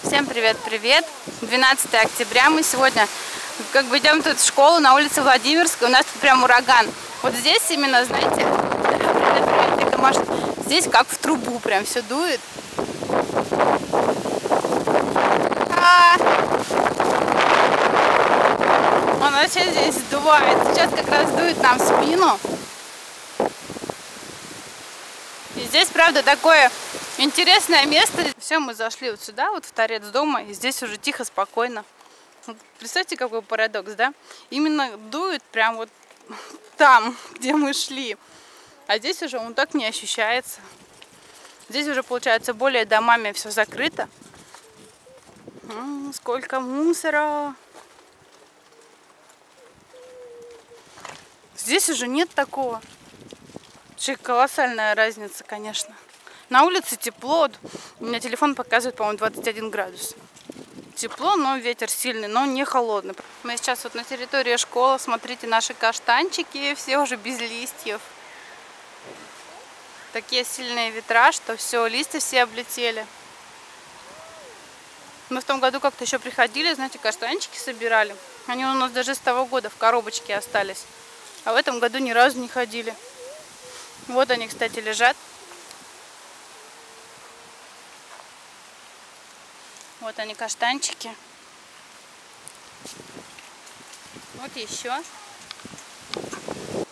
Всем привет-привет! 12 октября. Мы сегодня идем тут в школу на улице Владимирской. У нас тут прям ураган. Вот здесь именно, знаете, здесь как в трубу прям все дует. Он вообще здесь сдувает. Сейчас как раз дует нам в спину. И здесь, правда, такое интересное место. Все, мы зашли вот сюда, вот в торец дома, и здесь уже тихо, спокойно. Вот представьте, какой парадокс, да? Именно дует прям вот там, где мы шли. А здесь уже он так не ощущается. Здесь уже, получается, более домами все закрыто. Сколько мусора. Здесь уже нет такого. Вообще колоссальная разница, конечно. На улице тепло. У меня телефон показывает, по-моему, 21 градус. Тепло, но ветер сильный, но не холодный. Мы сейчас вот на территории школы. Смотрите, наши каштанчики, все уже без листьев. Такие сильные ветра, что все, листья все облетели. Мы в том году как-то еще приходили, знаете, каштанчики собирали. Они у нас даже с того года в коробочке остались. А в этом году ни разу не ходили. Вот они, кстати, лежат. Вот они, каштанчики. Вот еще.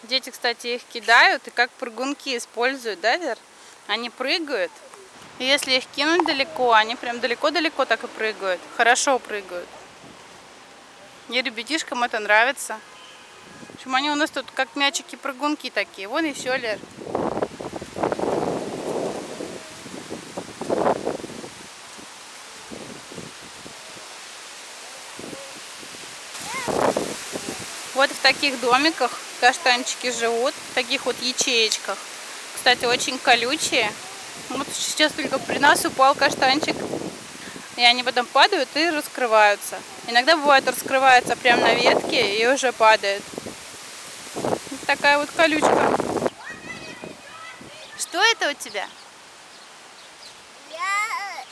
Дети, кстати, их кидают и как прыгунки используют, да, Вер? Они прыгают. И если их кинуть далеко, они прям далеко-далеко так и прыгают. Хорошо прыгают. И ребятишкам это нравится. В общем, они у нас тут как мячики-прыгунки такие. Вон еще, Лер. Вот в таких домиках каштанчики живут, в таких вот ячеечках. Кстати, очень колючие. Вот сейчас только при нас упал каштанчик. И они потом падают и раскрываются. Иногда бывает раскрывается прямо на ветке и уже падает. Вот такая вот колючка. Что это у тебя? Я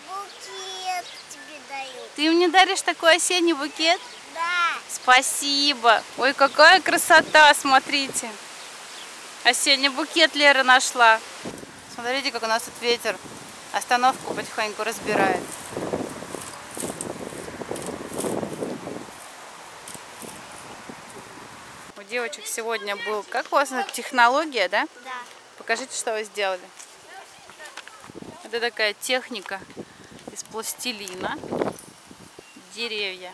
букет тебе даю. Ты мне даришь такой осенний букет? Да. Спасибо. Ой, какая красота, смотрите. Осенний букет Лера нашла. Смотрите, как у нас тут ветер остановку потихоньку разбирает. У девочек сегодня был, как у вас технология, да? Да. Покажите, что вы сделали. Это такая техника из пластилина. Деревья.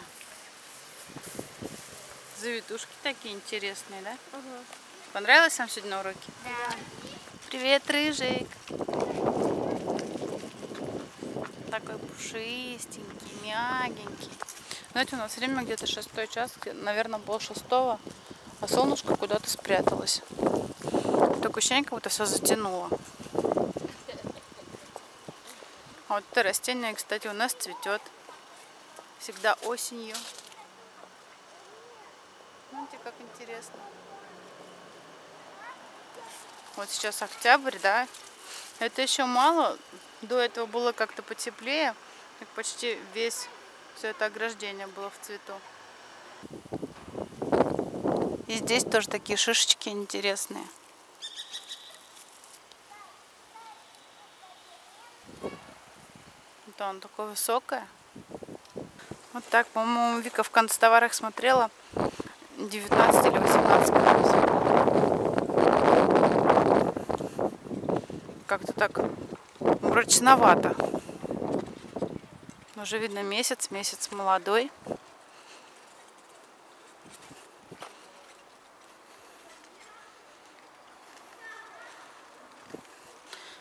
Завитушки такие интересные, да? Угу. Понравилось вам сегодня на уроке? Да. Привет, рыжик. Такой пушистенький, мягенький. Знаете, у нас время где-то 6 час, наверное, было 6-го, а солнышко куда-то спряталось. Такое ощущение, как будто все затянуло. А вот это растение, кстати, у нас цветет всегда осенью. Смотрите, как интересно. Вот сейчас октябрь, да? Это еще мало. До этого было как-то потеплее. И почти весь все это ограждение было в цвету. И здесь тоже такие шишечки интересные. Вот оно такое высокое. Вот так, по-моему, Вика в канцтоварах смотрела 19 или 18 градусов. Как-то так мрачновато. Уже видно месяц молодой.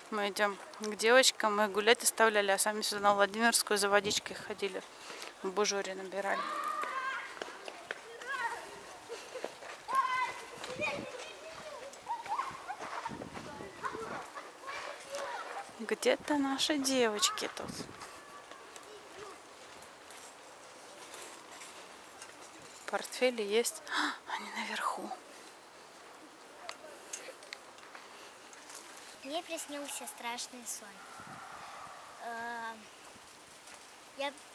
Мы идем к девочкам, мы гулять оставляли, а сами сюда на Владимирскую за водичкой ходили. В бужуре набирали. Где-то наши девочки тут. Портфели есть. Они наверху. Мне приснился страшный сон.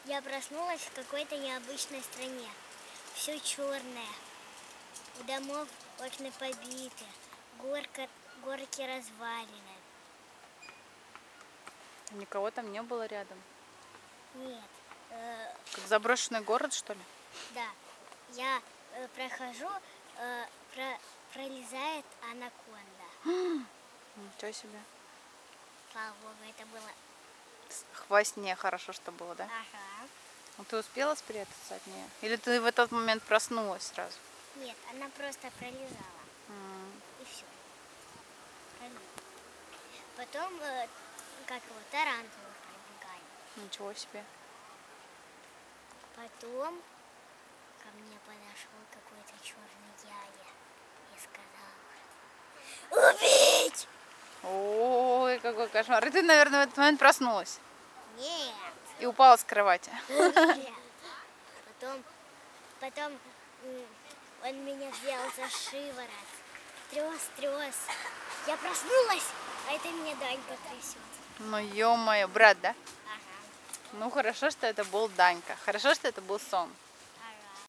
Я проснулась в какой-то необычной стране. Все черное. У домов окна побиты. Горки развалины. Никого там не было рядом. Нет. Как заброшенный город, что ли? Да. Я прохожу, пролезает анаконда. Ничего себе. Слава богу, это было. Во сне хорошо, что было, да? Ага. Ну, ты успела спрятаться от нее? Или ты в этот момент проснулась сразу? Нет, она просто пролезала. И все. Потом, как его, тарантулы пробегали. Ничего себе. Потом ко мне подошел какой-то черный дядя и сказал: убить! Ой, какой кошмар. И ты, наверное, в этот момент проснулась. Нет. И упала с кровати. Потом он меня взял за шиворот. Трес. Я проснулась, а это меня Данька трясет. Ну, ё-моё, брат, да? Ага. Ну, хорошо, что это был Данька. Хорошо, что это был сон.